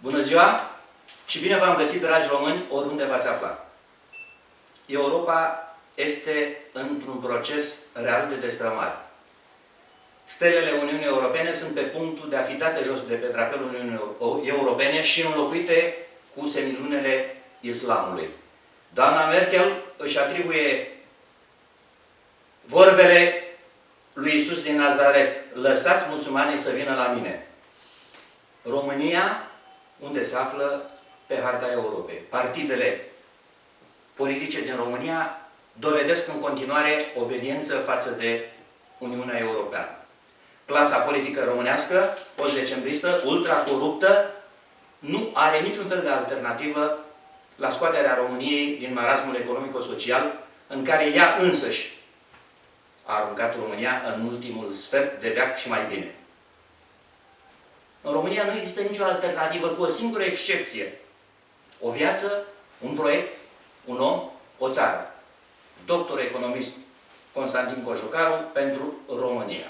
Bună ziua și bine v-am găsit, dragi români, oriunde v-ați aflat. Europa este într-un proces real de destrămare. Stelele Uniunii Europene sunt pe punctul de a fi date jos de pe drapelul Uniunii Europene și înlocuite cu semilunele islamului. Doamna Merkel își atribuie vorbele lui Iisus din Nazaret: lăsați musulmanii să vină la mine. România, unde se află pe harta Europei. Partidele politice din România dovedesc în continuare obediență față de Uniunea Europeană. Clasa politică românească, post-decembristă, ultracoruptă, nu are niciun fel de alternativă la scoaterea României din marasmul economico-social în care ea însăși a aruncat România în ultimul sfert de veac și mai bine. În România nu există nicio alternativă, cu o singură excepție. O viață, un proiect, un om, o țară. Doctor economist Constantin Cojocaru pentru România.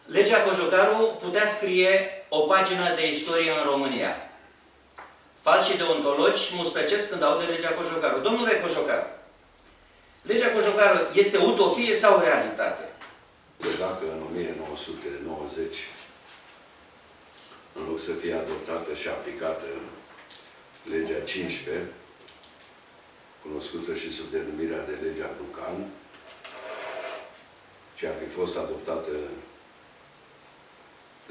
Legea Cojocaru putea scrie o pagină de istorie în România. Falșii deontologi mustăcesc când aud de legea Cojocaru. Domnule Cojocaru, legea Cojocaru este utopie sau realitate? Dacă în 1990, în loc să fie adoptată și aplicată legea 15, cunoscută și sub denumirea de legea Ducan, ce ar fi fost adoptată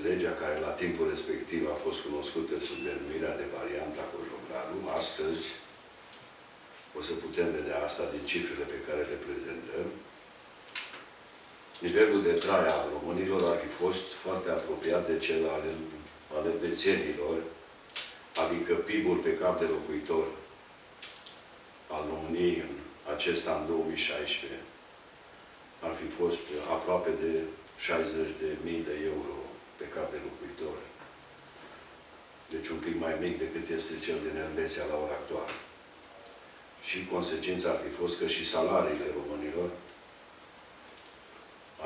legea care la timpul respectiv a fost cunoscută sub denumirea de varianta Cojocaru, astăzi o să putem vedea asta din cifrele pe care le prezentăm. Nivelul de trai al românilor ar fi fost foarte apropiat de cel al elvețienilor, adică PIB-ul pe cap de locuitor al României în acest an 2016 ar fi fost aproape de 60.000 de euro pe cap de locuitor. Deci un pic mai mic decât este cel din Elveția la ora actuală. Și consecința ar fi fost că și salariile românilor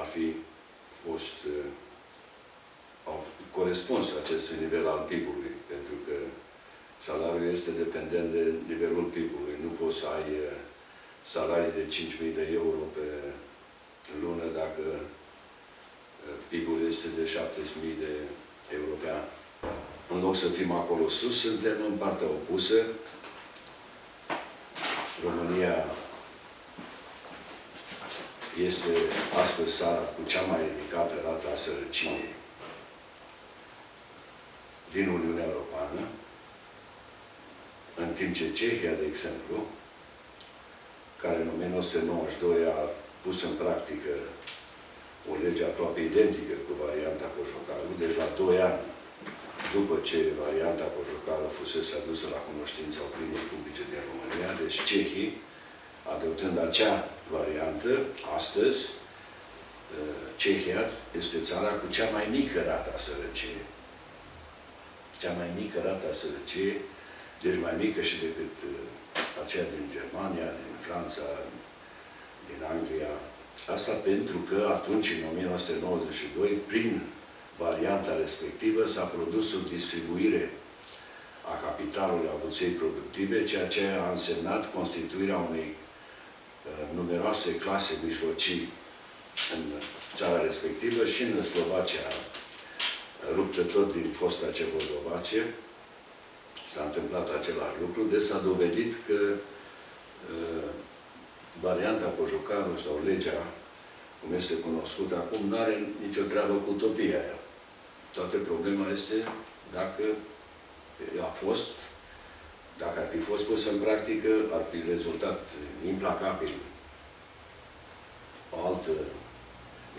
ar fi fost, au corespuns acestui nivel al PIB-ului, pentru că salariul este dependent de nivelul PIB-ului. Nu poți să ai salarii de 5.000 de euro pe lună dacă PIB-ul este de 7.000 de euro pe an. În loc să fim acolo sus, suntem în partea opusă. România este astăzi țara cu cea mai ridicată rată a sărăciei din Uniunea Europeană, în timp ce Cehia, de exemplu, care în 1992 a pus în practică o lege aproape identică cu varianta Cojocaru, deci la 2 ani după ce varianta Cojocaru fusese adusă la cunoștința opiniei publice din România, deci cehii, adoptând acea variantă, astăzi, Cehia este țara cu cea mai mică rată a sărăciei. Cea mai mică rată a sărăciei, deci mai mică și decât aceea din Germania, din Franța, din Anglia. Asta pentru că atunci, în 1992, prin varianta respectivă, s-a produs o distribuire a capitalului avuției productive, ceea ce a însemnat constituirea unei numeroase clase mijlocii în țara respectivă și în Slovacia, ruptă tot din fosta Cehoslovacie. S-a întâmplat același lucru, deci s-a dovedit că varianta Cojocaru sau legea, cum este cunoscută acum, nu are nicio treabă cu utopia aia. Toată problema este dacă dacă ar fi fost pusă în practică, ar fi rezultat implacabil o altă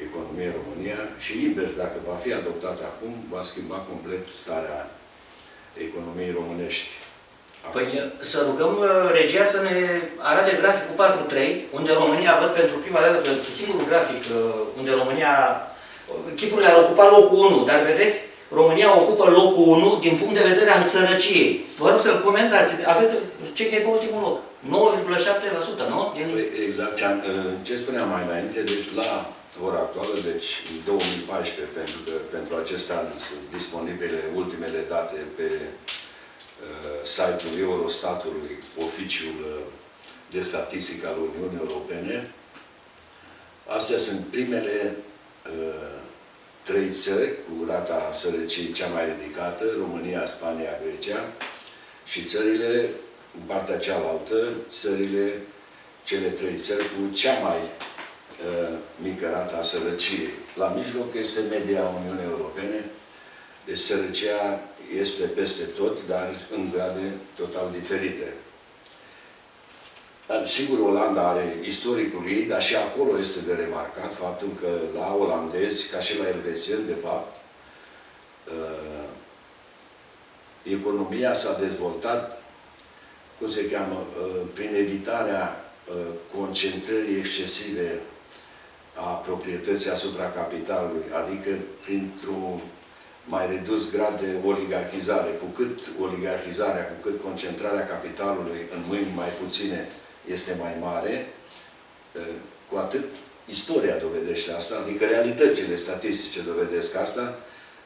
economie în România și invers, dacă va fi adoptată acum, va schimba complet starea economiei românești. Păi să rugăm regia să ne arate graficul 4.3, unde România, văd pentru prima dată, singurul grafic unde România, chipurile ar ocupa locul 1, dar vedeți, România ocupă locul 1 din punct de vedere al sărăciei. Vă rog să-l comentați. Aveți ce e pe ultimul loc? 9,7%, nu? Păi, exact. Ce spuneam mai înainte, deci la ora actuală, deci în 2014, pentru că pentru acest an sunt disponibile ultimele date pe site-ul Eurostatului, oficiul de statistică al Uniunii Europene. Astea sunt primele 3 țări cu rata sărăciei cea mai ridicată, România, Spania, Grecia, și țările, în partea cealaltă, cele 3 țări cu cea mai mică rată a sărăciei. La mijloc este media Uniunii Europene, deci sărăcia este peste tot, dar în grade total diferite. Dar, sigur, Olanda are istoricul ei, dar și acolo este de remarcat faptul că la olandezi, ca și la elvețieni, de fapt, economia s-a dezvoltat, cum se cheamă, prin evitarea concentrării excesive a proprietății asupra capitalului, adică printr-un mai redus grad de oligarhizare. Cu cât oligarhizarea, cu cât concentrarea capitalului în mâini mai puține este mai mare, cu atât istoria dovedește asta, adică realitățile statistice dovedesc asta,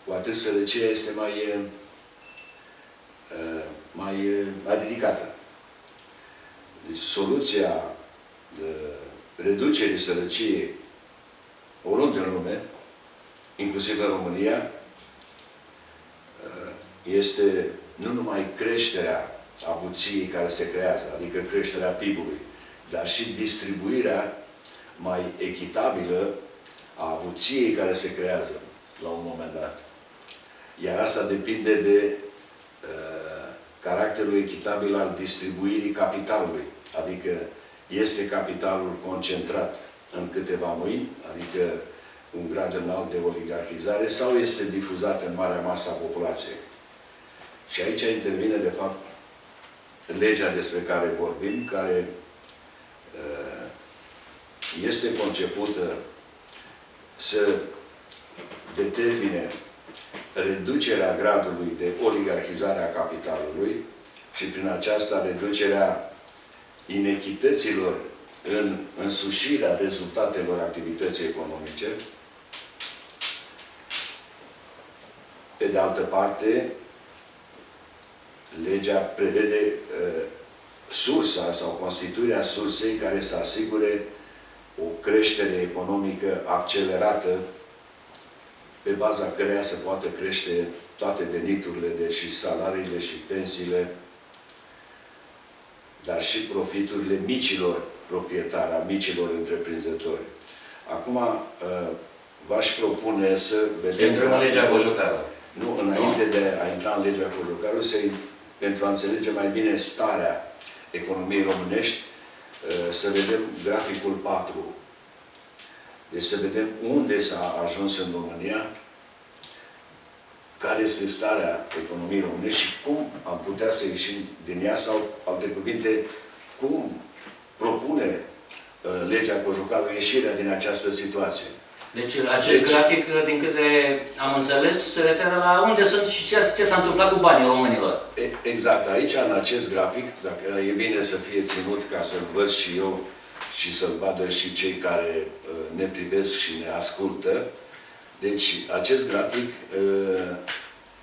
cu atât sărăcia este mai ridicată. Deci soluția reducerii sărăciei oriunde în lume, inclusiv în România, este nu numai creșterea avuției care se creează, adică creșterea PIB-ului, dar și distribuirea mai echitabilă a avuției care se creează la un moment dat. Iar asta depinde de caracterul echitabil al distribuirii capitalului. Adică este capitalul concentrat în câteva mâini, adică un grad înalt de oligarhizare, sau este difuzat în marea masă a populației. Și aici intervine, de fapt, legea despre care vorbim, care este concepută să determine reducerea gradului de oligarhizare a capitalului și prin aceasta reducerea inechităților în însușirea rezultatelor activității economice. Pe de altă parte, legea prevede sursa sau constituirea sursei care să asigure o creștere economică accelerată pe baza căreia se poate crește toate veniturile, deci și salariile și pensiile, dar și profiturile micilor proprietari, a micilor întreprinzători. Acum, v-aș propune să vedem... Intrăm în legea Cojocaru. Nu, înainte de a intra în legea Cojocaru, pentru a înțelege mai bine starea economiei românești, să vedem graficul 4. Deci să vedem unde s-a ajuns în România, care este starea economiei românești și cum am putea să ieșim din ea, sau, alte cuvinte, cum propune legea Cojocaru ieșirea din această situație. Deci acest grafic, din câte am înțeles, se referă la unde sunt și ce s-a întâmplat cu banii românilor. Exact. Aici, în acest grafic, dacă e bine să fie ținut ca să-l văd și eu și să-l vadă și cei care ne privesc și ne ascultă, deci acest grafic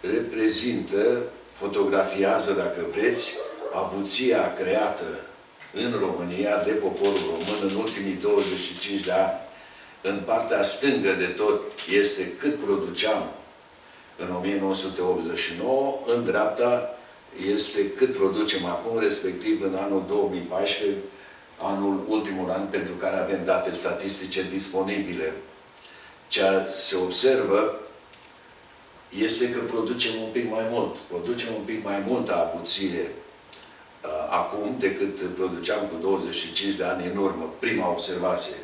reprezintă, fotografiază, dacă vreți, avuția creată în România de poporul român în ultimii 25 de ani. În partea stângă de tot este cât produceam în 1989, în dreapta este cât producem acum, respectiv în anul 2014, ultimul an pentru care avem date statistice disponibile. Ce se observă este că producem un pic mai mult. Producem un pic mai multă avuție acum decât produceam cu 25 de ani în urmă. Prima observație.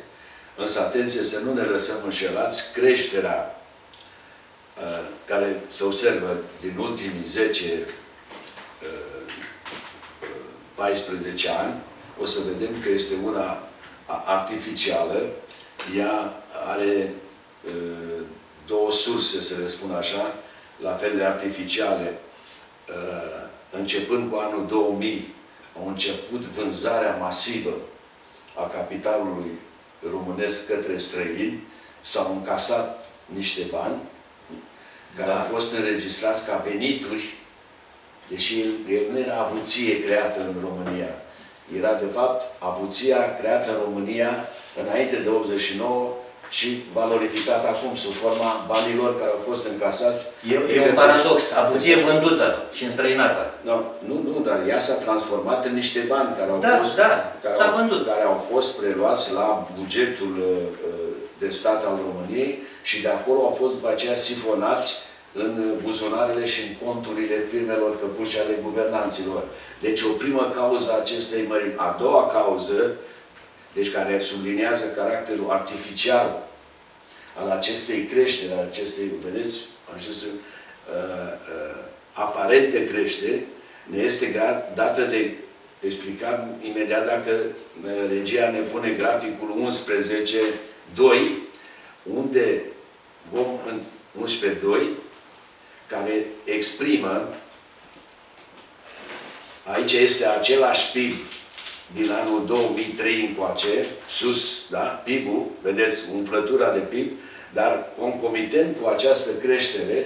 Însă, atenție, să nu ne lăsăm înșelați, creșterea care se observă din ultimii 10-14 ani, o să vedem că este una artificială. Ea are două surse, să le spun așa, la fel de artificiale. Începând cu anul 2000, au început vânzarea masivă a capitalului românesc către străini, s-au încasat niște bani care au fost înregistrați ca venituri, deși el nu era avuție creată în România. Era, de fapt, avuția creată în România înainte de 89 și valorificată acum sub forma banilor care au fost încasați. E un paradox. Avuție vândută și înstrăinată. Nu, dar ea s-a transformat în niște bani care au fost preluați la bugetul de stat al României și de acolo au fost după aceea sifonați în buzunarele și în conturile firmelor căpușe ale guvernanților. Deci o primă cauză a acestei mărimi. A doua cauză, deci care subliniază caracterul artificial al acestei creșteri, al acestei, vedeți, aceste aparente creșteri, ne este dată de explicat imediat dacă regia ne pune graficul 11.2, unde vom în 11.2, care exprimă, aici este același PIB din anul 2003 încoace, sus, da, PIB-ul, vedeți, umflătura de PIB, dar concomitent cu această creștere,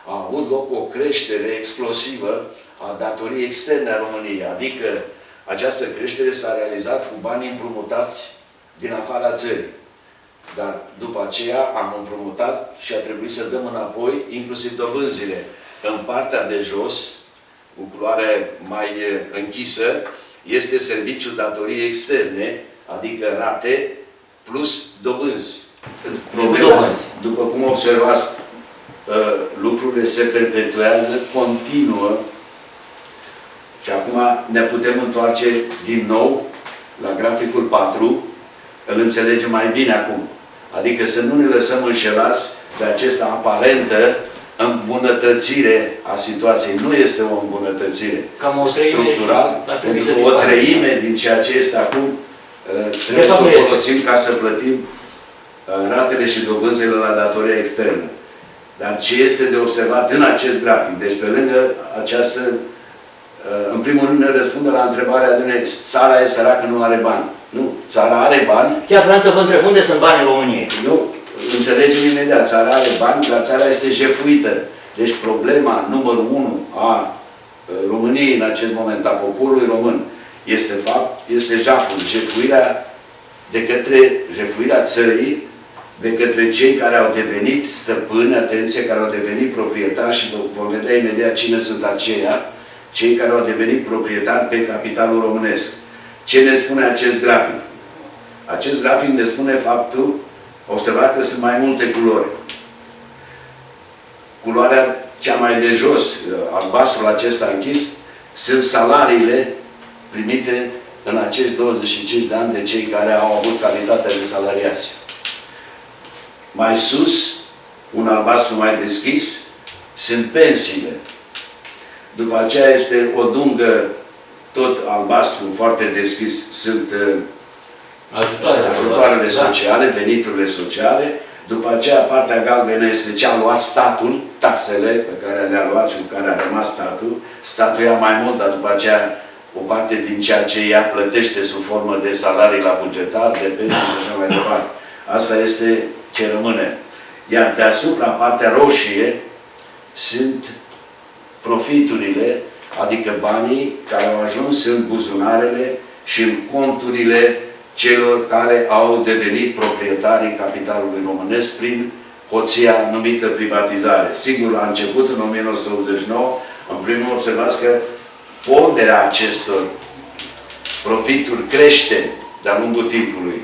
a avut loc o creștere explosivă a datoriei externe a României, adică această creștere s-a realizat cu banii împrumutați din afara țării. Dar după aceea am împrumutat și a trebuit să dăm înapoi, inclusiv dobânzile. În partea de jos, cu culoare mai închisă, este serviciul datoriei externe, adică rate plus dobânzi. Problema, după cum observați, lucrurile se perpetuează, continuă. Și acum ne putem întoarce din nou la graficul 4, îl înțelegem mai bine acum. Adică să nu ne lăsăm înșelați de această aparentă îmbunătățire a situației. Nu este o îmbunătățire structural, pentru că o treime din ceea ce este acum trebuie să o folosim ca să plătim ratele și dobânzile la datoria externă. Dar ce este de observat în acest grafic? Deci pe lângă această, în primul rând ne răspunde la întrebarea de țara e săracă, nu are bani. Nu, țara are bani. Chiar vreau să vă întreb, unde sunt banii României? Nu, înțelegem imediat, țara are bani, dar țara este jefuită. Deci problema numărul 1 a României în acest moment, a poporului român, este jaful, jefuirea țării de către cei care au devenit stăpâni, atenție, care au devenit proprietari și vom vedea imediat cine sunt aceia, cei care au devenit proprietari pe capitalul românesc. Ce ne spune acest grafic? Acest grafic ne spune faptul, observați că sunt mai multe culori. Culoarea cea mai de jos, albastrul acesta închis, sunt salariile primite în acești 25 de ani de cei care au avut calitatea de salariați. Mai sus, un albastru mai deschis, sunt pensiile. După aceea este o dungă tot albastru, foarte deschis, sunt ajutoarele sociale, veniturile sociale. După aceea, partea galbenă este ce a luat statul, taxele pe care le-a luat și cu care a rămas statul. Statul ia mai mult, dar după aceea o parte din ceea ce ea plătește sub formă de salarii la bugetar, de pensii și așa mai departe. Asta este ce rămâne. Iar deasupra, partea roșie, sunt profiturile, adică banii care au ajuns în buzunarele și în conturile celor care au devenit proprietarii capitalului românesc prin hoția numită privatizare. Sigur, la început, în 1989, în primul observați că ponderea acestor profituri crește de-a lungul timpului.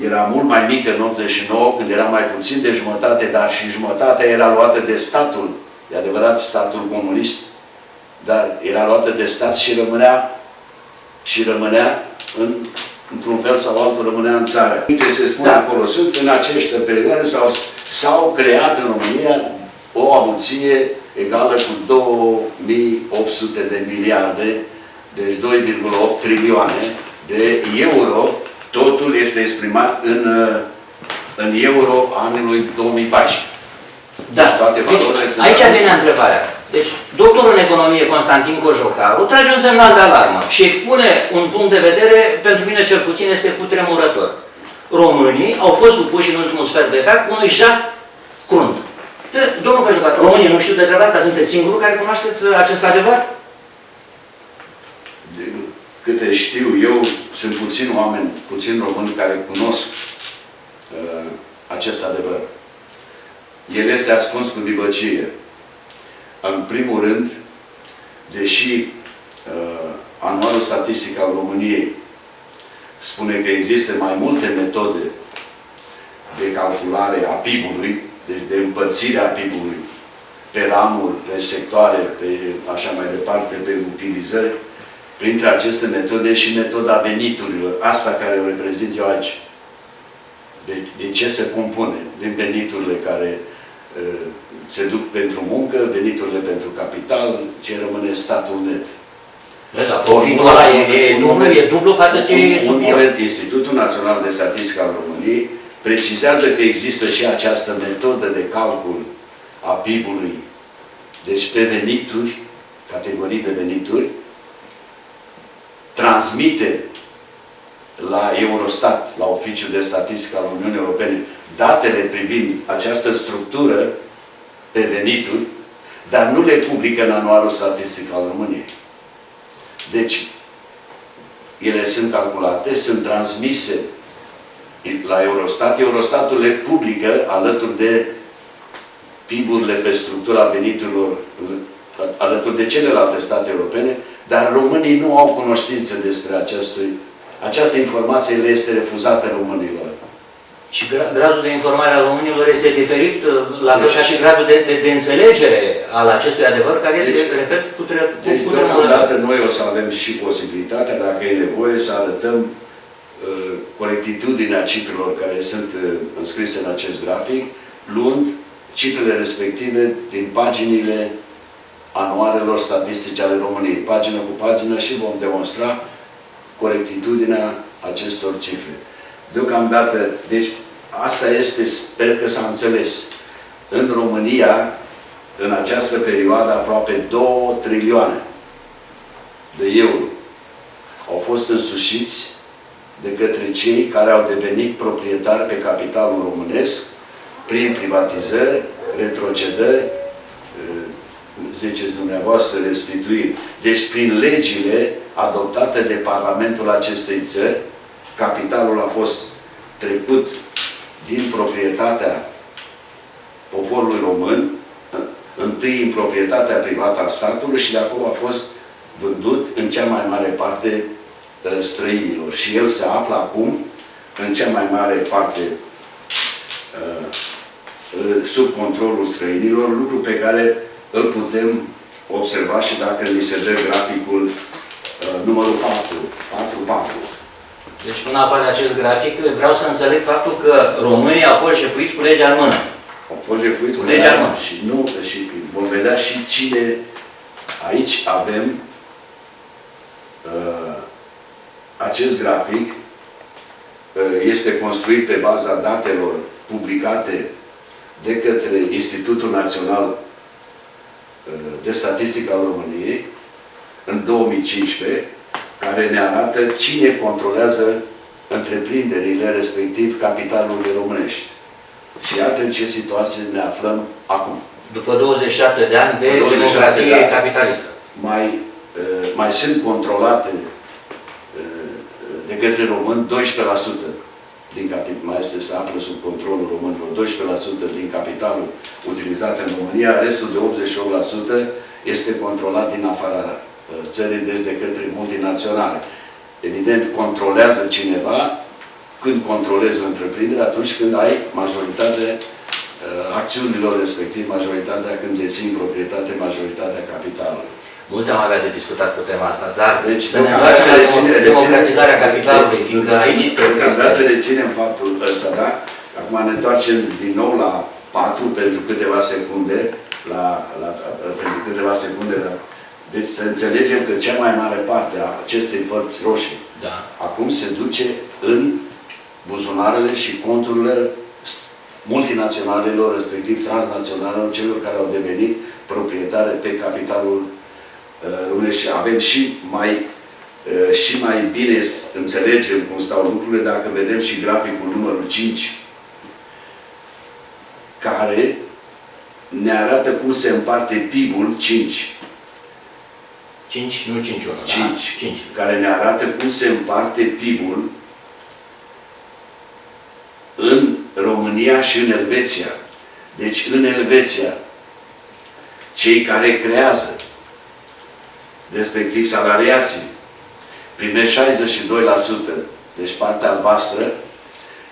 Era mult mai mică în 89, când era mai puțin de jumătate, dar și jumătatea era luată de statul, e adevărat, statul comunist, dar era luată de stat și rămânea într-un fel sau altul rămânea în țară. Uite, se spune acolo, sunt în acești perioade s-au creat în România o avuție egală cu 2800 de miliarde, deci 2,8 trilioane de euro. Totul este exprimat în euro anului 2014. Da. Deci, aici vine întrebarea. Deci, doctorul în economie Constantin Cojocaru trage un semnal de alarmă și expune un punct de vedere, pentru mine cel puțin este cutremurător. românii au fost supuși în ultimul sfert de veac unui jaf crunt. Domnul Căjucat, românii nu știu de treaba asta, sunteți singurul care cunoașteți acest adevăr? De câte știu eu, sunt puțini oameni, puțini români care cunosc acest adevăr. El este ascuns cu dibăcie. În primul rând, deși anualul statistic al României spune că există mai multe metode de calculare a PIB-ului, deci de împărțire a PIB-ului pe ramuri, pe sectoare, pe așa mai departe, pe utilizări, printre aceste metode și metoda veniturilor, asta care o reprezint eu aici. Deci, din ce se compune? Din veniturile care se duc pentru muncă, veniturile pentru capital, ce rămâne statul net. Da, profitul ăla e dublu față ce e sub el. Institutul Național de Statistică al României precizează că există și această metodă de calcul a PIB-ului, deci pe venituri, categorii de venituri, transmite la Eurostat, la Oficiul de Statistică al Uniunii Europene, datele privind această structură pe venituri, dar nu le publică în anualul statistic al României. Deci, ele sunt calculate, sunt transmise la Eurostat. Eurostatul le publică alături de PIB-urile pe structura veniturilor, alături de celelalte state europene, dar românii nu au cunoștință despre această informație le este refuzată românilor. Și gradul de informare al românilor este diferit, la fel ca și gradul de înțelegere al acestui adevăr, care este, repet, deci deocamdată noi o să avem și posibilitatea, dacă e nevoie, să arătăm corectitudinea cifrelor care sunt înscrise în acest grafic, luând cifrele respective din paginile anualelor statistice ale României, pagină cu pagină, și vom demonstra corectitudinea acestor cifre. Deocamdată, deci asta este, sper că s-a înțeles. În România, în această perioadă, aproape 2 trilioane de euro au fost însușiți de către cei care au devenit proprietari pe capitalul românesc prin privatizări, retrocedări, ziceți dumneavoastră, restituiri. Deci, prin legile adoptate de Parlamentul acestei țări, capitalul a fost trecut din proprietatea poporului român, întâi în proprietatea privată a statului și de acolo a fost vândut în cea mai mare parte străinilor. Și el se află acum în cea mai mare parte sub controlul străinilor, lucru pe care îl putem observa și dacă ni se dă graficul numărul 4. Deci până apare acest grafic, vreau să înțeleg faptul că românii au fost jefuiți cu legea în mână. Au fost jefuiți cu legea în mână. Și vom vedea și cine. Aici avem acest grafic este construit pe baza datelor publicate de către Institutul Național de Statistică al României în 2015, care ne arată cine controlează întreprinderile, respectiv capitalurile românești. Și iată în ce situație ne aflăm acum. După 27 de ani de democrație capitalistă. Mai sunt controlate de către români 12% din capital, mai este să află sub controlul românilor, 12% din capitalul utilizat în România, restul de 88% este controlat din afara țării, deci de către multinaționale. Evident, controlează cineva, când controlezi o întreprindere, atunci când ai majoritatea acțiunilor respectiv, majoritatea când deții proprietate, majoritatea capitalului. Multe am avea de discutat cu tema asta, dar deci, să ne întoarcem la democratizarea capitalului, fiindcă aici... Deocamdată reținem faptul ăsta, da? Acum ne întoarcem din nou la 4 pentru câteva secunde, deci să înțelegem că cea mai mare parte a acestei părți roșii acum se duce în buzunarele și conturile multinaționalelor, respectiv transnaționalelor, celor care au devenit proprietare pe capitalul românesc. Și avem și mai și mai bine înțelegem cum stau lucrurile dacă vedem și graficul numărul 5, care ne arată cum se împarte PIB-ul 5. 5, nu 5 1, 5, da? 5. care ne arată cum se împarte PIB-ul în România și în Elveția. Deci în Elveția, cei care creează, respectiv salariații, primesc 62%, deci partea albastră,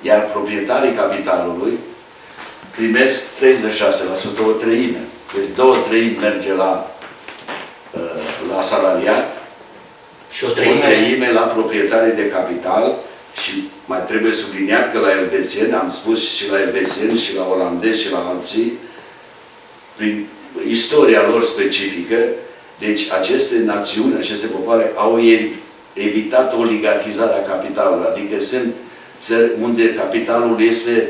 iar proprietarii capitalului primesc 36%, o treime. Deci 2/3 merge la salariat Și o o treime la proprietarii de capital și mai trebuie subliniat că la elvețieni, am spus și la elvețieni și la olandezi și la alții, prin istoria lor specifică, deci aceste națiuni, aceste popoare au evitat oligarhizarea capitalului, adică sunt țări unde capitalul este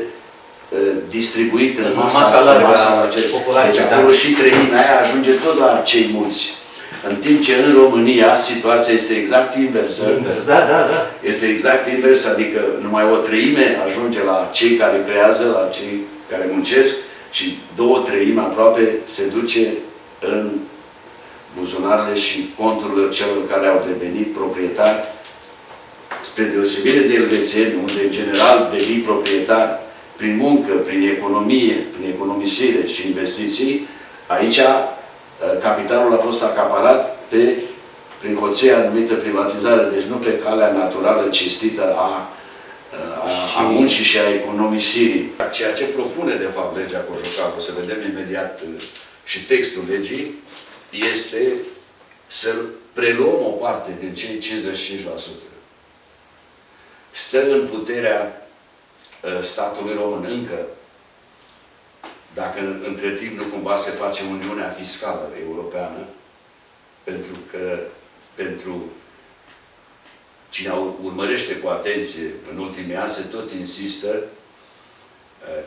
distribuit în masa largă a populației. Deci acolo și treimea aia ajunge tot la cei mulți. În timp ce în România situația este exact inversă. Da. Este exact invers, adică numai o treime ajunge la cei care creează, la cei care muncesc și 2/3 aproape se duce în buzunarele și conturile celor care au devenit proprietari, spre deosebire de elvețieni, unde în general devii proprietari prin muncă, prin economie, prin economisire și investiții. Aici capitalul a fost acaparat prin hoția numită privatizare, deci nu pe calea naturală, cinstită a muncii și a economisirii. Ceea ce propune, de fapt, legea Cojocaru, o să vedem imediat și textul legii, este să preluăm o parte din cei 55%. Stă în puterea statului român încă, dacă între timp nu cumva se face Uniunea Fiscală Europeană, pentru că pentru cine urmărește cu atenție în ultimii ani, se tot insistă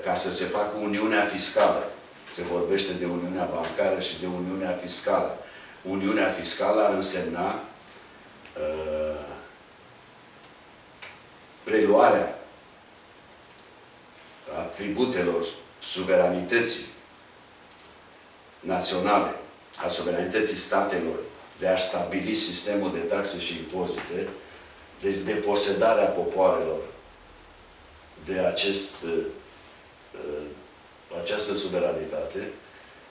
ca să se facă Uniunea Fiscală. Se vorbește de Uniunea Bancară și de Uniunea Fiscală. Uniunea Fiscală ar însemna preluarea atributelor suveranității naționale, a suveranității statelor, de a stabili sistemul de taxe și impozite, deci deposedarea popoarelor de această suveranitate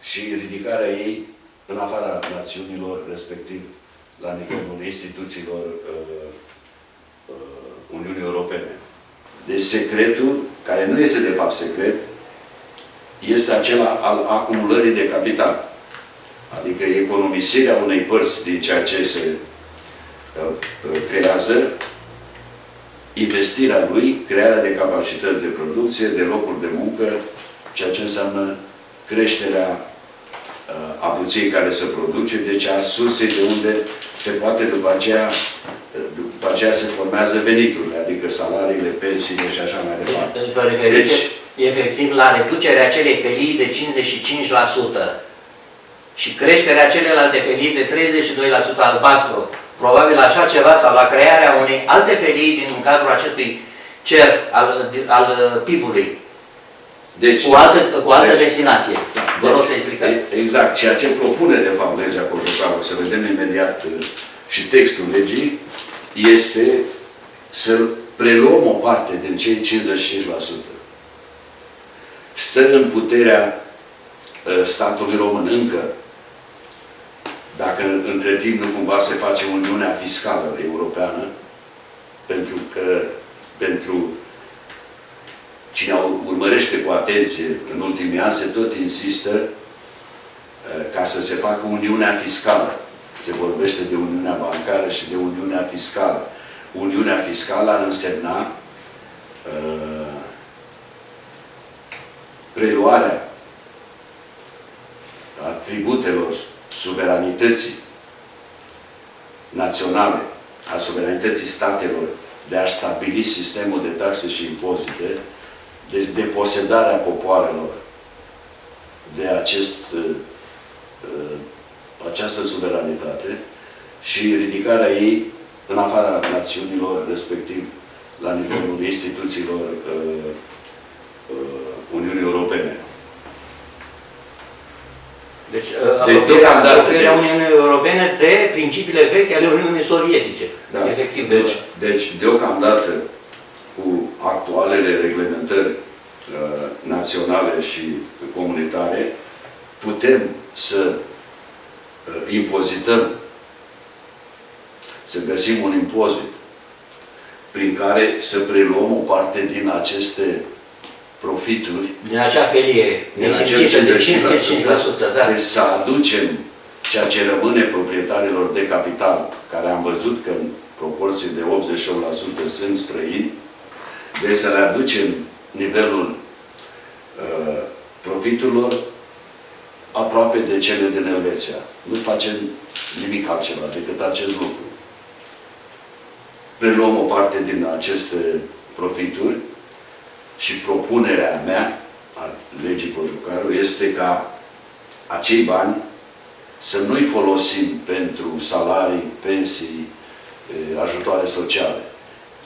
și ridicarea ei în afara națiunilor, respectiv la nivelul instituțiilor Uniunii Europene. Deci secretul, care nu este de fapt secret, este acela al acumulării de capital. Adică economisirea unei părți din ceea ce se creează, investirea lui, crearea de capacități de producție, de locuri de muncă, ceea ce înseamnă creșterea avuției care se produce, deci a sursei de unde se poate după aceea se formează veniturile, adică salariile, pensiile și așa mai departe. Deci, efectiv la reducerea acelei felii de 55% și creșterea celelalte felii de 32% albastru, probabil așa ceva, sau la crearea unei alte felii din cadrul acestui cerc al PIB-ului. Deci, cu altă destinație. Vă rog să explicați. Exact. Ceea ce propune, de fapt, legea Cojocaru, să vedem imediat și textul legii, este să preluăm o parte din cei 55%. Stă în puterea statului român încă, dacă între timp nu cumva se face Uniunea Fiscală Europeană, pentru că pentru cine urmărește cu atenție în ultimii ani, se tot insistă ca să se facă Uniunea Fiscală. Se vorbește de Uniunea Bancară și de Uniunea Fiscală. Uniunea Fiscală ar însemna preluarea atributelor suveranității naționale, a suveranității statelor, de a stabili sistemul de taxe și impozite, deci deposedarea popoarelor de această suveranitate și ridicarea ei în afara națiunilor, respectiv la nivelul instituțiilor Uniunii Europene. Deci, apropierea Uniunii Europene de principiile vechi ale Uniunii Sovietice. Da. Efectiv. Deci, deocamdată, cu actualele reglementări naționale și comunitare, putem să impozităm, să găsim un impozit prin care să preluăm o parte din aceste profituri. Din acea felie nesimțită de 55%. Da. Deci să aducem ceea ce rămâne proprietarilor de capital, care am văzut că în proporție de 88% sunt străini, deci să le aducem nivelul profiturilor aproape de cele din Elveția. Nu facem nimic altceva decât acest lucru. Preluăm o parte din aceste profituri și propunerea mea a legii Cojocaru este ca acei bani să nu-i folosim pentru salarii, pensii, ajutoare sociale,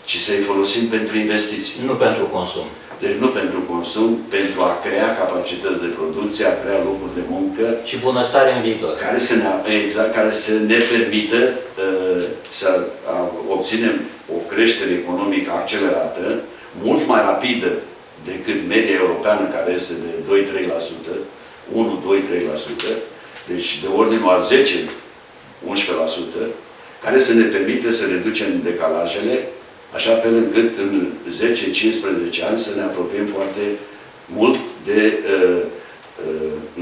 ci să-i folosim pentru investiții. Nu pentru consum. Deci nu pentru consum, pentru a crea capacități de producție, a crea locuri de muncă. Și bunăstare în viitor. Care să ne permită să obținem o creștere economică accelerată, mult mai rapidă decât media europeană, care este de 2-3%, 1-2-3%, deci de ordinul a 10-11%, care să ne permită să reducem decalajele, așa fel încât în 10-15 ani să ne apropiem foarte mult de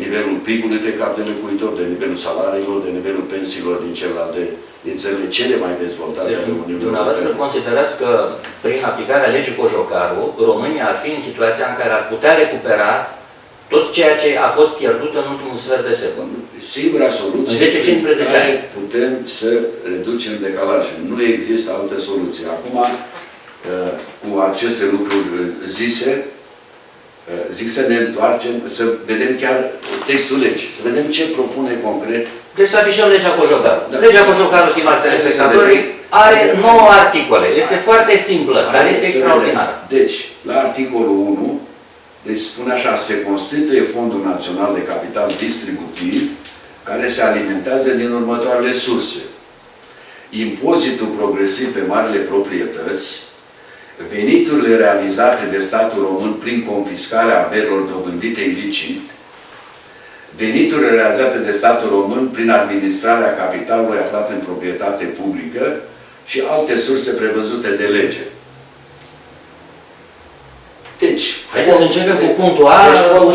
nivelul PIB-ului pe cap de locuitor, de nivelul salariilor, de nivelul pensiilor din celelalte din țările cele mai dezvoltate ale Uniunii Europene. Dumneavoastră considerați că prin aplicarea legii Cojocaru, România ar fi în situația în care ar putea recupera tot ceea ce a fost pierdut în ultimul sfert de secol? Singura soluție în 10-15 ani putem să reducem decalaje. Nu există altă soluție. Acum, cu aceste lucruri zise, zic să ne întoarcem, să vedem chiar textul legii, să vedem ce propune concret. Deci să afișăm legea Cojocaru. Da. Legea Cojocaru, stimați telespectatorii, are 9 articole. Este foarte simplă, dar este extraordinară. Deci, la articolul 1, deci spune așa, se constituie Fondul Național de Capital Distributiv, care se alimentează din următoarele surse. Impozitul progresiv pe marile proprietăți, veniturile realizate de statul român prin confiscarea averilor dobândite ilicit, veniturile realizate de statul român prin administrarea capitalului aflat în proprietate publică și alte surse prevăzute de lege. Deci, haideți să începem cu punctul A,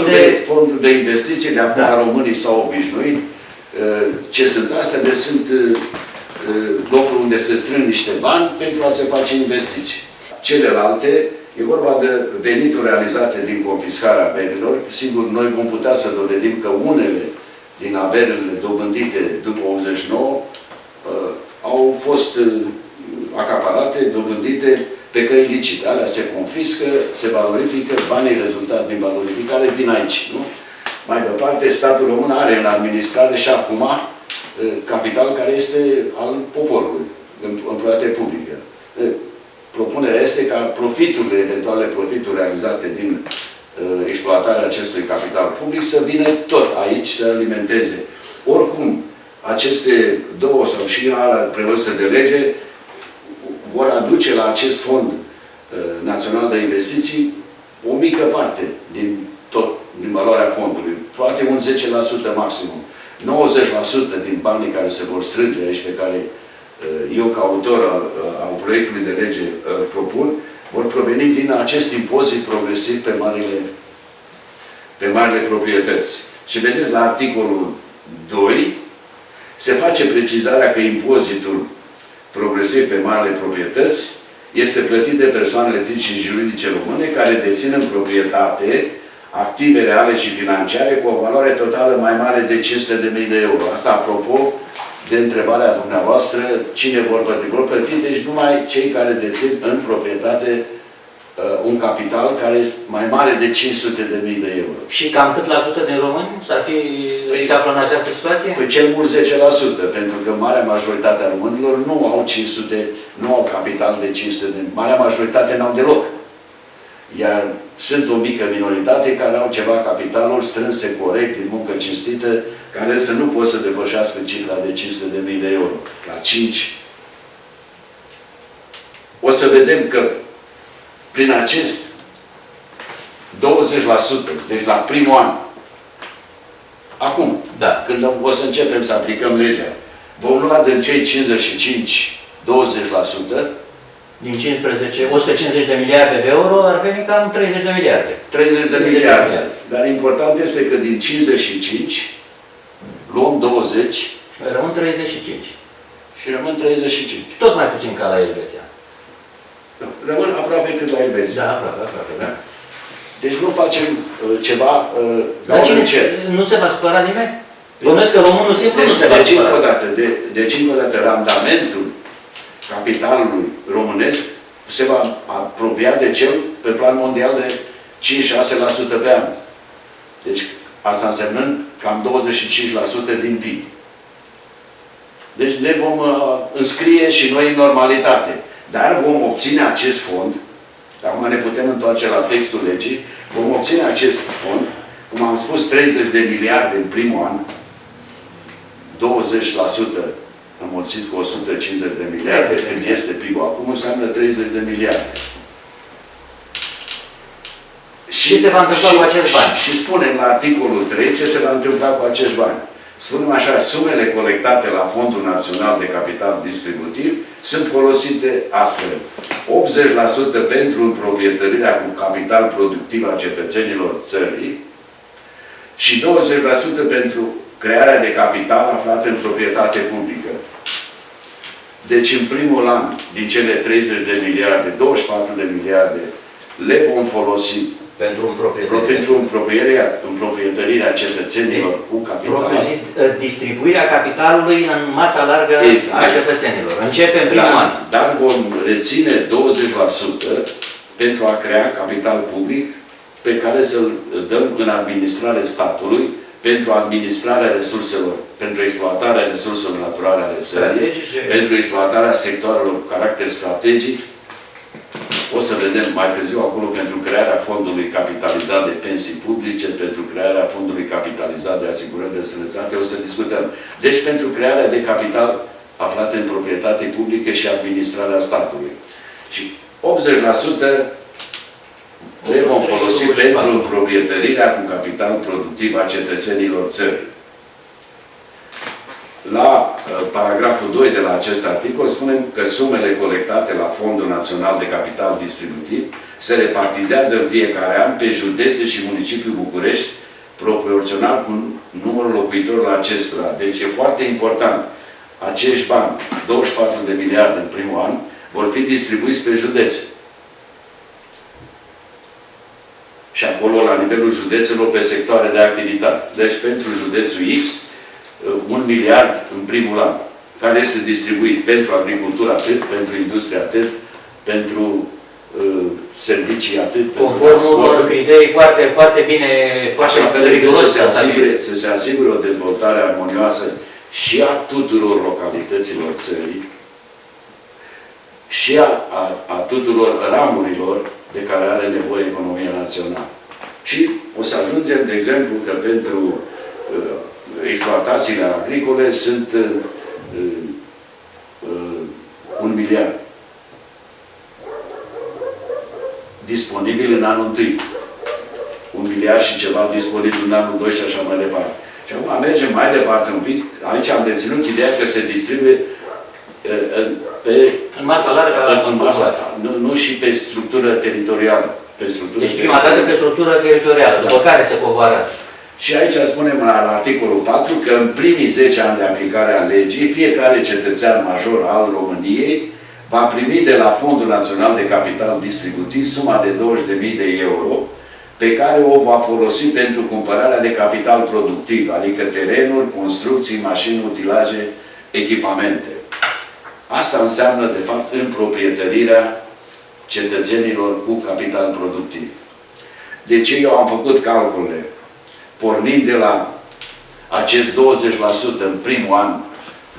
deci fondul de investiții, de acum românii s-au obișnuit. Ce sunt astea? Deci sunt locuri unde se strâng niște bani pentru a se face investiții. Celelalte, e vorba de venituri realizate din confiscarea averilor. Sigur, noi vom putea să dovedim că unele din averile dobândite după 89 au fost acaparate, dobândite pe căi ilicite. Alea se confiscă, se valorifică, banii rezultați din valorificare vin aici, nu? Mai departe, statul român are în administrare și acum capital care este al poporului, în proprietate publică. Propunerea este ca profiturile, eventuale profituri realizate din exploatarea acestui capital public să vină tot aici, să alimenteze. Oricum, aceste două sau și alea prevăzute de lege vor aduce la acest fond național de investiții o mică parte din tot, din valoarea fondului. Poate un 10% maximum. 90% din banii care se vor strânge aici, pe care eu, ca autor al proiectului de lege, propun, vor proveni din acest impozit progresiv pe marile proprietăți. Și vedeți, la articolul 2 se face precizarea că impozitul progresiv pe marile proprietăți este plătit de persoanele fizice și juridice române care dețin în proprietate active reale și financiare cu o valoare totală mai mare de 500.000 de euro. Asta apropo de întrebarea dumneavoastră, cine vor plăti? Vor plăti, deci numai cei care dețin în proprietate un capital care este mai mare de 500.000 de euro. Și cam cât la sută din români se află în această situație? Păi cel mult 10%, pentru că marea majoritate a românilor nu au capital de 500 de... Marea majoritate n-au deloc. Iar sunt o mică minoritate care au ceva capitaluri strânse corect, din muncă cinstită, care să nu pot să depășească cifra de 500.000 de euro. La 5. O să vedem că prin acest 20%, deci la primul an, acum, Da. când o să începem să aplicăm legea, vom lua din cei 55, 20%, Din 15, 150 de miliarde de euro ar veni cam 30 de miliarde. 30 de miliarde. Dar important este că din 55 luăm 20 Rămân 35. și rămân 35. Tot mai puțin ca la Elveția. Rămân aproape cât la Elveția. Da, aproape, da. Deci nu facem ceva Dar cine nu se va supăra nimeni? Bănuiesc că românul simplu nu se va supăra. Deci, încă o dată, randamentul capitalului românesc se va apropia de cel pe plan mondial de 5-6% pe an. Deci, asta însemnând cam 25% din PIB. Deci ne vom înscrie și noi în normalitate. Dar vom obține acest fond, acum ne putem întoarce la textul legii, vom obține acest fond, cum am spus, 30 de miliarde în primul an, 20% înmulțit cu 150 de miliarde, când este PIB-ul acum, înseamnă 30 de miliarde. Și se va întâmpla cu acești bani? Și spunem la articolul 3 ce se va întâmpla cu acești bani. Spunem așa, sumele colectate la Fondul Național de Capital Distributiv sunt folosite astfel. 80% pentru împroprietărirea cu capital productiv a cetățenilor țării și 20% pentru crearea de capital aflat în proprietate publică. Deci, în primul an, din cele 30 de miliarde, 24 de miliarde le vom folosi pentru împroprietărirea cetățenilor cu capital. Distribuirea capitalului în masa largă a cetățenilor. Începe în primul an. Dar vom reține 20% pentru a crea capital public pe care să-l dăm în administrare statului pentru administrarea resurselor, pentru exploatarea resurselor naturale ale țării, pentru exploatarea sectoarelor cu caracter strategic. O să vedem mai târziu acolo pentru crearea fondului capitalizat de pensii publice, pentru crearea fondului capitalizat de asigurări de sănătate, o să discutăm. Deci pentru crearea de capital aflat în proprietate publică și administrarea statului. Și 80% le vom folosi pentru împroprietărirea cu capital productiv a cetățenilor țării. La paragraful 2 de la acest articol spunem că sumele colectate la Fondul Național de Capital Distributiv se repartizează în fiecare an pe județe și municipiul București proporțional cu numărul locuitorilor acestora. Deci e foarte important. Acești bani, 24 de miliarde în primul an, vor fi distribuiți pe județe. Și acolo, la nivelul județelor, pe sectoare de activitate. Deci, pentru județul X, 1 miliard în primul an, care este distribuit pentru agricultură atât, pentru industrie atât, pentru servicii atât, conform unor criterii foarte, foarte bine, așa fel să se asigure o dezvoltare armonioasă și a tuturor localităților țării și a tuturor ramurilor de care are nevoie economia națională. Și o să ajungem, de exemplu, că pentru exploatațiile agricole sunt 1 miliard disponibil în anul 1. 1 miliard și ceva disponibil în anul 2 și așa mai departe. Și acum mergem mai departe un pic. Aici am reținut ideea că se distribuie în masa largă nu și pe structură teritorială. Deci prima dată pe structură teritorială, după care se coboară. Și aici spunem la articolul 4 că în primii 10 ani de aplicare a legii, fiecare cetățean major al României va primi de la Fondul Național de Capital Distributiv suma de 20.000 de euro pe care o va folosi pentru cumpărarea de capital productiv, adică terenuri, construcții, mașini, utilaje, echipamente. Asta înseamnă, de fapt, împroprietărirea cetățenilor cu capital productiv. De ce eu am făcut calculele? Pornind de la acest 20% în primul an,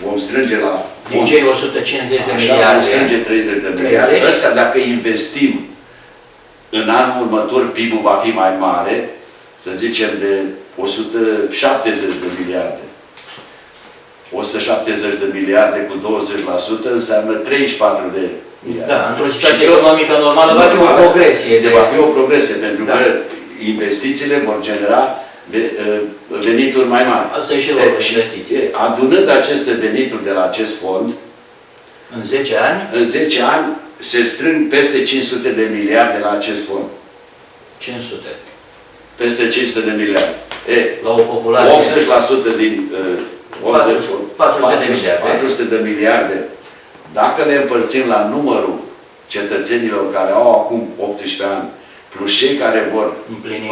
vom strânge la din cei 150 de așa, miliarde. vom strânge 30 de miliarde. Ăsta, dacă investim în anul următor, PIB-ul va fi mai mare, să zicem de 170 de miliarde. 170 de miliarde cu 20% înseamnă 34 de miliarde. Da, într-o situație economică normală va fi o progresie. Va fi o progresie, pentru că investițiile vor genera venituri mai mari. Asta e și o investiție. Adunând aceste venituri de la acest fond, în 10 ani? În 10 ani se strâng peste 500 de miliarde la acest fond. 500. Peste 500 de miliarde. La o populație. 80% din 400 de miliarde. Dacă le împărțim la numărul cetățenilor care au acum 18 ani, plus cei care vor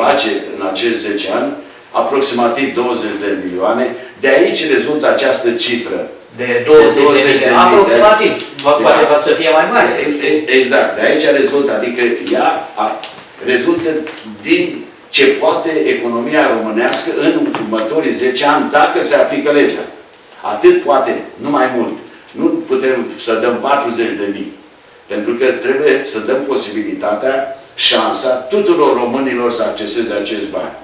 face în acești 10 ani, aproximativ 20 de milioane, de aici rezultă această cifră. De 20 de milioane. Aproximativ. Poate va să fie mai mare. Exact. De aici rezultă, adică ea rezultă din ce poate economia românească în următorii 10 ani, dacă se aplică legea. Atât poate, nu mai mult. Nu putem să dăm 40.000. Pentru că trebuie să dăm posibilitatea, șansa tuturor românilor să acceseze acești bani.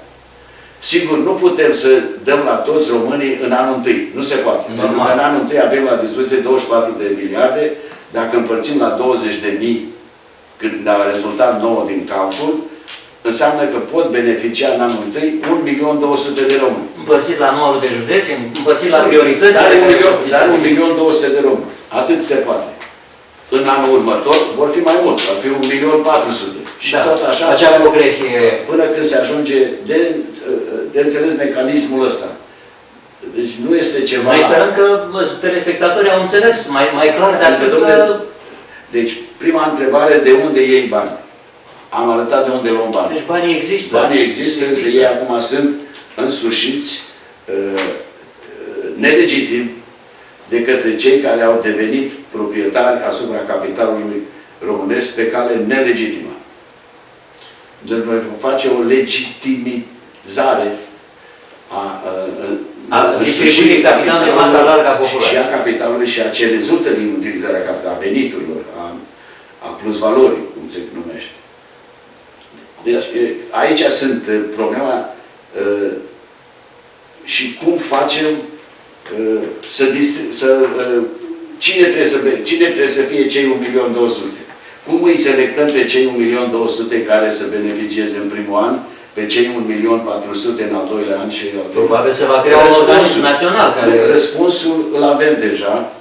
Sigur, nu putem să dăm la toți românii în anul întâi. Nu se poate. Normal. Pentru că în anul întâi avem la dispoziție 24 de miliarde. Dacă împărțim la 20.000, când a rezultat 9 din calcul, înseamnă că pot beneficia în anul întâi 1.200.000 de români. Împărțit la numărul de județe, împărțit la priorități. Dar 1.200.000 de români. Atât se poate. În anul următor vor fi mai mulți, vor fi 1.400.000. Și tot așa, acea progresie. Până când se ajunge de înțeles mecanismul ăsta. Deci nu este ceva... Noi sperăm că telespectatorii au înțeles mai clar de atât că... Deci, prima întrebare, de unde iei bani? Am arătat de unde luăm bani. Deci banii există. Banii există, însă ei acum sunt însușiți nelegitim de către cei care au devenit proprietari asupra capitalului românesc pe cale nelegitimă. Deci noi vom face o legitimizare a distribuirii capitalului în masa largă a populației. Și a capitalului și a ce rezultă din utilizarea capitalului, a veniturilor, a plusvalorii, cum se numește. Deci aici sunt problema și cum facem cine trebuie să fie cei 1.200.000? Cum îi selectăm pe cei 1.200.000 care să beneficieze în primul an, pe cei 1.400.000 în al doilea an și al treilea? Probabil se va crea un organism național care... Răspunsul îl avem deja.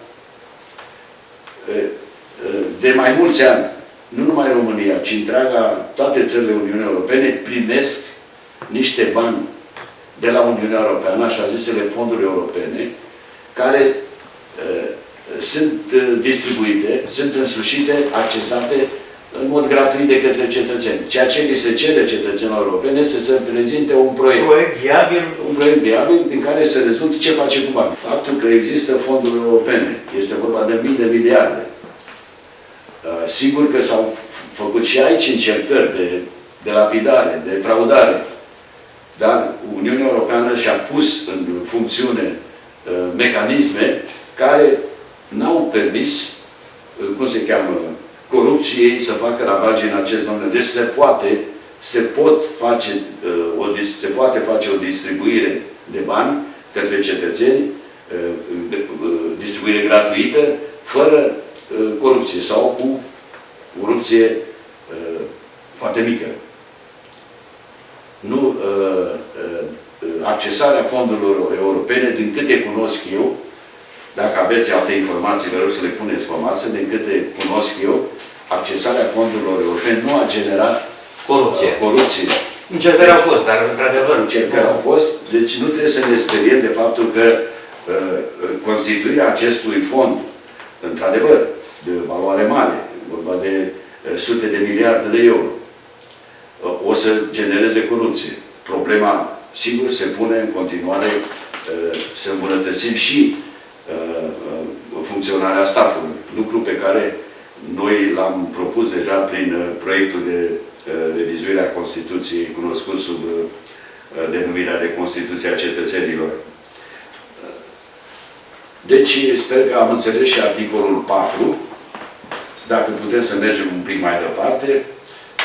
De mai mulți ani, nu numai România, ci toate țările Uniunii Europene primesc niște bani de la Uniunea Europeană, așa zisele fonduri europene, care sunt distribuite, sunt însușite, accesate în mod gratuit de către cetățeni. Ceea ce li se cere cetățenilor europene este să prezinte un proiect. Viabil. Un proiect viabil din care să rezultă ce face cu bani. Faptul că există fonduri europene, este vorba de mii de miliarde. Sigur că s-au făcut și aici încercări de lapidare, de fraudare. Dar Uniunea Europeană și-a pus în funcțiune mecanisme care n-au permis, cum se cheamă, corupției să facă ravage în acest domeniu. Deci se poate face o distribuire de bani către cetățeni, distribuire gratuită, fără corupție sau cu corupție foarte mică. Nu, accesarea fondurilor europene, din câte cunosc eu, dacă aveți alte informații, vă rog să le puneți pe masă, din câte cunosc eu, accesarea fondurilor europene nu a generat corupție. Încercări au fost, dar într-adevăr... Încercări au fost, deci nu trebuie să ne speriem de faptul că constituirea acestui fond, într-adevăr, de valoare mare, vorba de sute de miliarde de euro, o să genereze corupție. Problema, sigur, se pune în continuare să îmbunătățim și funcționarea statului. Lucru pe care Noi l-am propus deja prin proiectul de revizuire a Constituției, cunoscut sub denumirea de Constituția Cetățenilor. Deci, sper că am înțeles și articolul 4. Dacă putem să mergem un pic mai departe,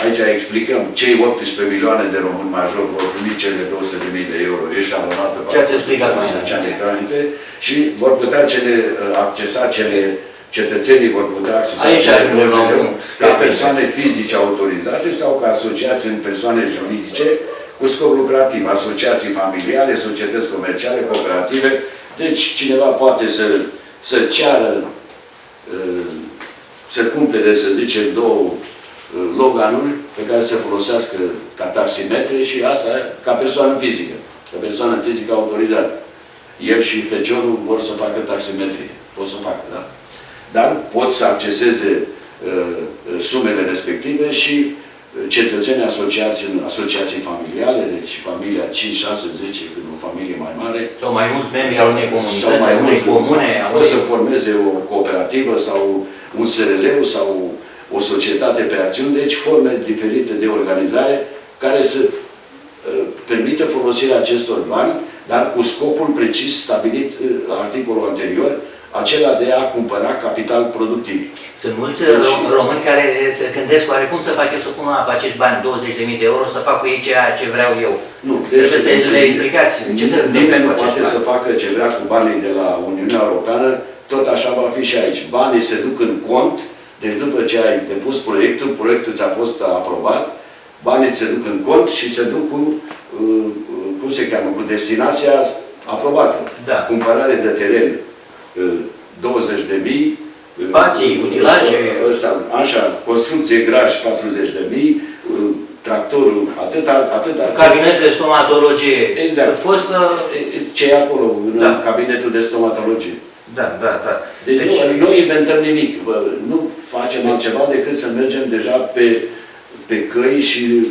aici explicăm cei 18 milioane de români majori vor primi cele 200.000 de euro eșalonate pe înainte și vor putea accesa cetățenii vor putea accesa ca persoane fizice autorizate sau ca asociații în persoane juridice cu scop lucrativ, asociații familiale, societăți comerciale, cooperative. Deci cineva poate să ceară, să cumpere, să zicem, 2 loganuri pe care să folosească ca taximetre și asta ca persoană fizică. Ca persoană fizică autorizată. El și feciorul vor să facă taximetrie. Pot să facă, da? Dar pot să acceseze sumele respective și cetățenii asociații familiale, deci familia 5, 6, 10, când o familie mai mare. Sau mai mulți membri al unei comunități, al unei comune. Pot să formeze o cooperativă sau un SRL sau o societate pe acțiuni, deci forme diferite de organizare care să permită folosirea acestor bani, dar cu scopul precis stabilit la articolul anterior, acela de a cumpăra capital productiv. Sunt mulți români care se gândesc oare cum să fac eu să pun pe acești bani 20.000 de euro, să fac cu ei ceea ce vreau eu. Nu, trebuie să le explicați ce se întâmplă cu acești bani. Să facă ce vrea cu banii de la Uniunea Europeană, tot așa va fi și aici. Banii se duc în cont, deci după ce ai depus proiectul ți-a fost aprobat, banii se duc în cont și se duc cu, cum se cheamă, cu destinația aprobată. Da. Cumpărare de teren, 20.000, spații, utilaje, așa, construcție, graj, 40.000, tractorul, atâta. Cabinet de stomatologie. Exact. Costă... Ce e acolo, în cabinetul de stomatologie. Da. Deci nu inventăm nimic. Nu facem altceva decât să mergem deja pe căi și...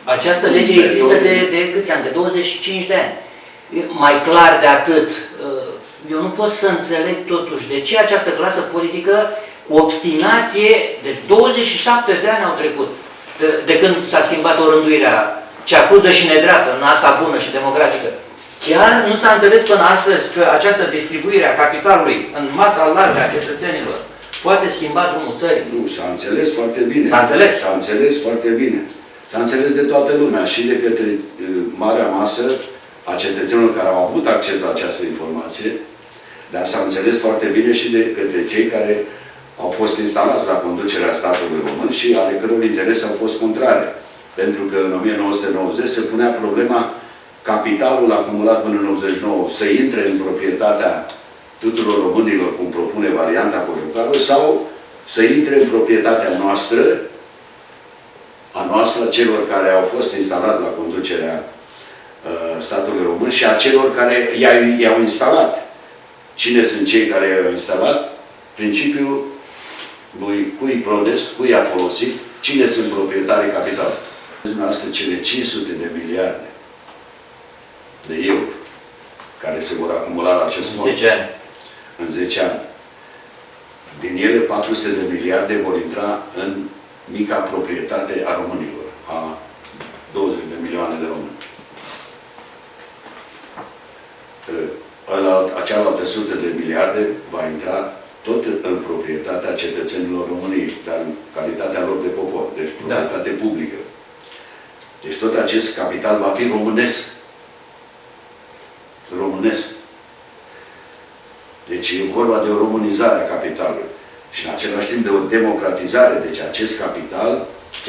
Această lege există de câți ani? De 25 de ani. Mai clar de atât, eu nu pot să înțeleg totuși de ce această clasă politică cu obstinație, deci 27 de ani au trecut de când s-a schimbat orânduirea cea crudă și nedreaptă, în asta bună și democratică. Chiar nu s-a înțeles până astăzi că această distribuire a capitalului în masa largă a cetățenilor poate schimba drumul țării. Nu, s-a înțeles foarte bine. S-a înțeles? S-a înțeles foarte bine. S-a înțeles de toată lumea și de către marea masă a cetățenilor care au avut acces la această informație, dar s-a înțeles foarte bine și de către cei care au fost instalați la conducerea statului român și ale căror interese au fost contrare. Pentru că în 1990 se punea problema capitalul acumulat până în 89 să intre în proprietatea tuturor românilor, cum propune varianta Cojucaru, sau să intre în proprietatea noastră, a noastră, celor care au fost instalați la conducerea statului român și a celor care i-au instalat. Cine sunt cei care i-au instalat? Principiul lui cui prodest, cui a folosit, cine sunt proprietarii capitalului. Dumneavoastră, cele 500 de miliarde de euro care se vor acumula la acest fond. 10 ani. În 10 ani. Din ele, 400 de miliarde vor intra în mica proprietate a românilor, a 20 de milioane de români. Cealaltă 100 de miliarde va intra tot în proprietatea cetățenilor României, dar în calitatea lor de popor, deci proprietate publică. Deci tot acest capital va fi românesc. Românesc. Deci e vorba de o românizare a capitalului. Și în același timp de o democratizare. Deci acest capital, 80%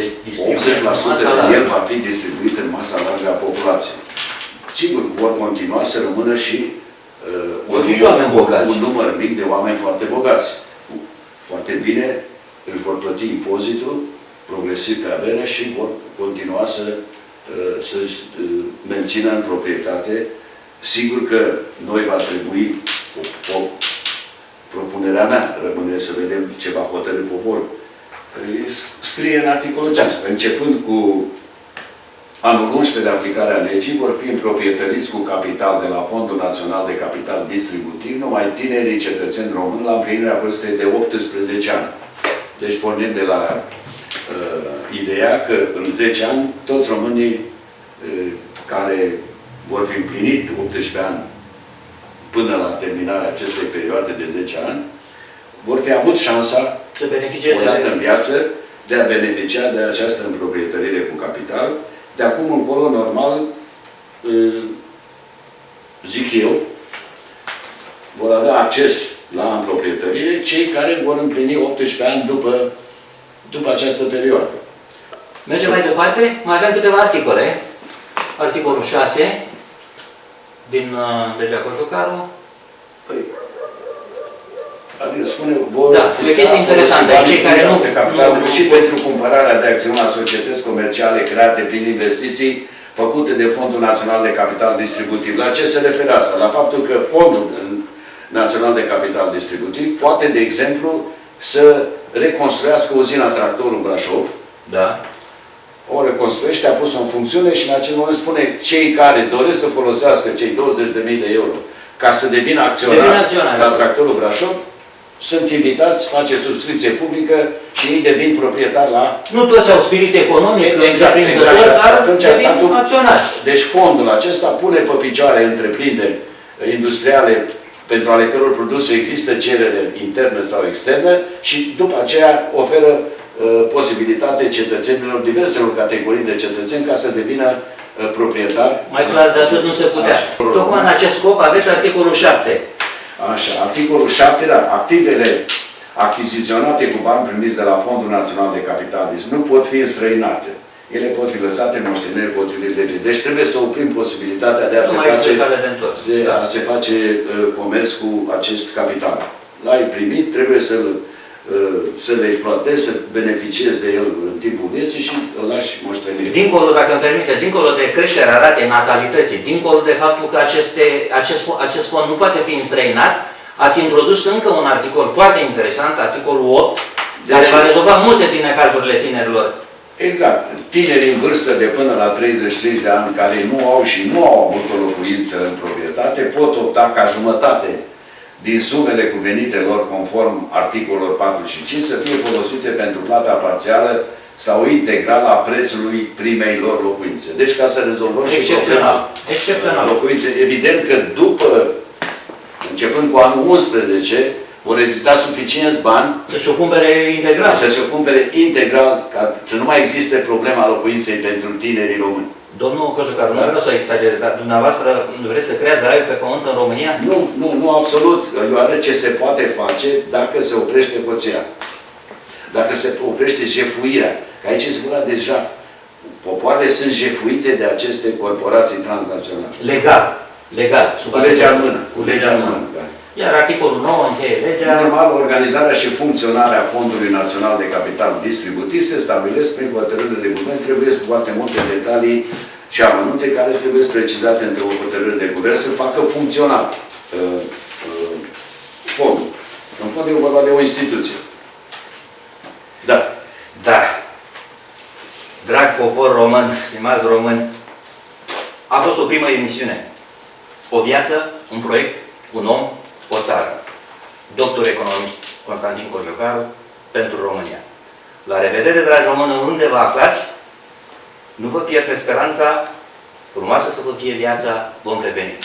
din el va fi distribuit în masa largă a populației. Sigur, vor continua să rămână și un număr mic de oameni foarte bogați. Foarte bine își vor plăti impozitul progresiv pe avere și vor continua să-și mențină în proprietate. Sigur că noi va trebui, propunerea mea, rămâne să vedem ce va hotărî poporul. Scrie în articolul 15, începând cu anul 11 de aplicare a legii, vor fi împroprietăriți cu capital de la Fondul Național de Capital Distributiv numai tinerii cetățeni români la împlinirea vârstei de 18 ani. Deci pornim de la ideea că în 10 ani toți românii care vor fi împlinit 18 ani până la terminarea acestei perioade de 10 ani, vor fi avut șansa, să beneficieze o dată în viață, de a beneficia de această împroprietărire cu capital. De acum încolo, normal, zic eu, vor avea acces la împroprietărire cei care vor împlini 18 ani după această perioadă. Mergem mai departe, mai avem câteva articole. Articolul 6 din legea Cojocaru. Păi, adică spune, vor da, e o chestie interesantă. Cei care nu... Și pentru cumpărarea de acțiuni la societăți comerciale create prin investiții făcute de Fondul Național de Capital Distributiv. La ce se referă asta? La faptul că Fondul Național de Capital Distributiv poate, de exemplu, să reconstruiască uzina Tractorul Brașov. Da. O reconstruiește, a pus-o în funcțiune și în acel moment spune cei care doresc să folosească cei 20.000 de euro ca să devină acționari la Tractorul Brașov, sunt invitați, face subscripție publică și ei devin proprietari la... Nu toți au spirit economic, exact, dar devin acționari. Deci fondul acesta pune pe picioare întreprinderi industriale pentru ale căror produse există cerere internă sau externă și după aceea oferă posibilitate cetățenilor, diverselor categorii de cetățeni ca să devină proprietari. Mai clar de atât nu se putea. Tocmai în acest scop aveți articolul 7. Așa, articolul 7, da, activele achiziționate cu bani primiți de la Fondul Național de Capital nu pot fi înstrăinate. Ele pot fi lăsate în moștenire potrivit legii. Deci trebuie să oprim posibilitatea de a se face comerț cu acest capital. L-ai primit, trebuie să le exploatezi, să beneficiezi de el în timpul vieții și îl lași moștenire. Dincolo, dacă îmi permite, dincolo de creșterea ratei natalității, dincolo de faptul că acest fond nu poate fi înstrăinat, ați introdus încă un articol foarte interesant, articolul 8, care va rezolva multe din necazurile tinerilor. Exact. Tinerii în vârstă de până la 35 de ani care nu au și nu au avut o locuință în proprietate pot opta ca jumătate din sumele cuvenite lor conform articolelor 4 și 5 să fie folosite pentru plata parțială sau integral a prețului primei lor locuințe. Deci ca să rezolvăm și problema locuințe. Evident că după, începând cu anul 11, vor exista suficienți bani să-și o cumpere integral. Să se cumpere integral, ca să nu mai existe problema locuinței pentru tinerii români. Domnul Cojocaru, nu vreau să exagerez, dar dumneavoastră vreți să creați raiul pe pământ în România? Nu, absolut. Eu arăt ce se poate face dacă se oprește hoția. Dacă se oprește jefuirea. Că aici se vorba de jaf. Popoarele sunt jefuite de aceste corporații transnaționale. Legal. Cu legea în mână. Cu legea în mână. Iar articolul 9 încheie legea. Normal, organizarea și funcționarea Fondului Național de Capital Distributiv se stabilesc prin hotărâre de guvern. Trebuie foarte multe detalii și amănunte care trebuie precizate între o hotărâre de guvern să facă funcțional fondul. În fond e vorba de o instituție. Da. Dar, drag popor român, stimați români, a fost o primă emisiune. O viață, un proiect, un om, o țară. Doctor economist Constantin Cojocaru pentru România. La revedere, dragi români, oriunde vă aflați, nu vă pierde speranța, frumoasă să vă fie viața, vom reveni.